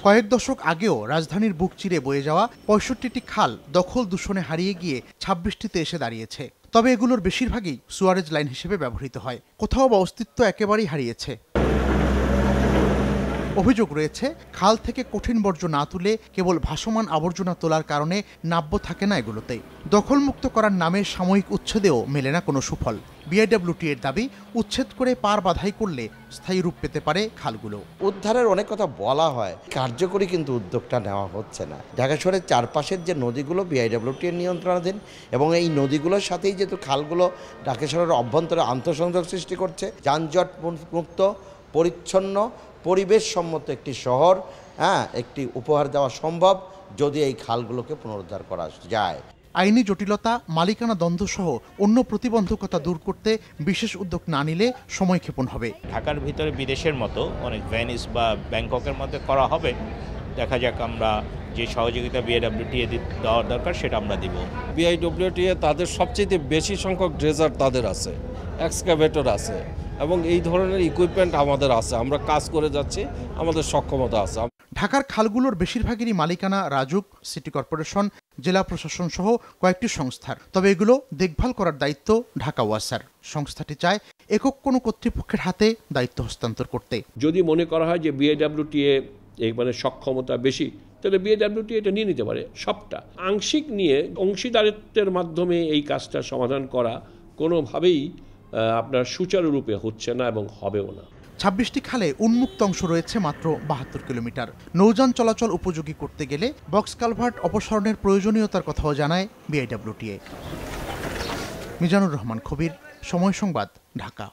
কয়েক দশক আগেও রাজধানীর বুক চিরে বয়ে যাওয়া ৬৫টি খাল দখল দূষণে হারিয়ে গিয়ে ২৬টিতে এসে দাঁড়িয়েছে। তবে এগুলোর বেশিরভাগই সুয়ারেজ লাইন হিসেবে ব্যবহৃত হয়, কোথাও বা অস্তিত্ব একেবারেই হারিয়েছে। অভিযোগ রয়েছে, খাল থেকে কঠিন বর্জ্য না তুলে কেবল ভাসমান আবর্জনা তোলার কারণে নাব্য থাকে না এগুলোতে। দখলমুক্ত করার নামে সাময়িক উচ্ছেদেও মেলে না কোনো সুফল। বিআইডব্লিউটি এর দাবি, উচ্ছেদ করে পার বাধাই করলে স্থায়ী রূপ পেতে পারে খালগুলো। উদ্ধারের অনেক কথা বলা হয়, কার্যকরী কিন্তু উদ্যোগটা নেওয়া হচ্ছে না। ঢাকা শহরের চারপাশের যে নদীগুলো বিআইডব্লিউটি এর নিয়ন্ত্রণাধীন এবং এই নদীগুলোর সাথেই যেহেতু খালগুলো ঢাকা শহরের অভ্যন্তরে আন্তঃসংযোগ সৃষ্টি করছে, যানজট মুক্ত পরিচ্ছন্ন পরিবেশ সম্মত একটি শহর একটি উপহার দেওয়া সম্ভব যদি এই খালগুলোকে পুনরুদ্ধার করা যায়। আইনি জটিলতা, মালিকানা দ্বন্দ্ব সহ অন্য প্রতিবন্ধকতা দূর করতে বিশেষ উদ্যোগ না নিলে সময়ক্ষেপণ হবে। ঢাকার ভিতরে বিদেশের মতো অনেক ভেনিস বা ব্যাংককের মধ্যে করা হবে। দেখা যাক, আমরা যে সহযোগিতা বিআইডব্লিউটি দেওয়ার দরকার সেটা আমরা দিব। বিআইডব্লিউটি তাদের সবচেয়ে বেশি সংখ্যক ড্রেজার তাদের আছে, এক্সকাভেটর আছে এবং এই ধরনের ইকুইপমেন্ট আমাদের আছে। আমরা কাজ করে যাচ্ছি, আমাদের সক্ষমতা আছে। ঢাকার খালগুলোর বেশিরভাগেরই মালিকানা রাজুক, সিটি কর্পোরেশন, জেলা প্রশাসন সহ কয়েকটি সংস্থার। তবে এগুলো দেখভাল করার দায়িত্ব ঢাকা ওয়াসার। সংস্থাটি চায় একক কোনো কর্তৃপক্ষের হাতে দায়িত্ব হস্তান্তর করতে। যদি মনে করা হয় যে বিআইডব্লিউটিএ মানে সক্ষমতা বেশি, তাহলে বিআইডব্লিউটি এটা নিয়ে নিতে পারে সবটা। আংশিক নিয়ে অংশীদারিত্বের মাধ্যমে এই কাজটা সমাধান করা কোনোভাবেই আপনার সুচারুরূপে হচ্ছে না এবং হবেও না। ২৬টি খালে উন্মুক্ত অংশ রয়েছে মাত্র ৭২ কিলোমিটার। নৌযান চলাচল উপযোগী করতে গেলে বক্স কালভার্ট অপসারণের প্রয়োজনীয়তার কথাও জানায় বিআইডব্লিউটিএ। মিজানুর রহমান খবির, সময় সংবাদ, ঢাকা।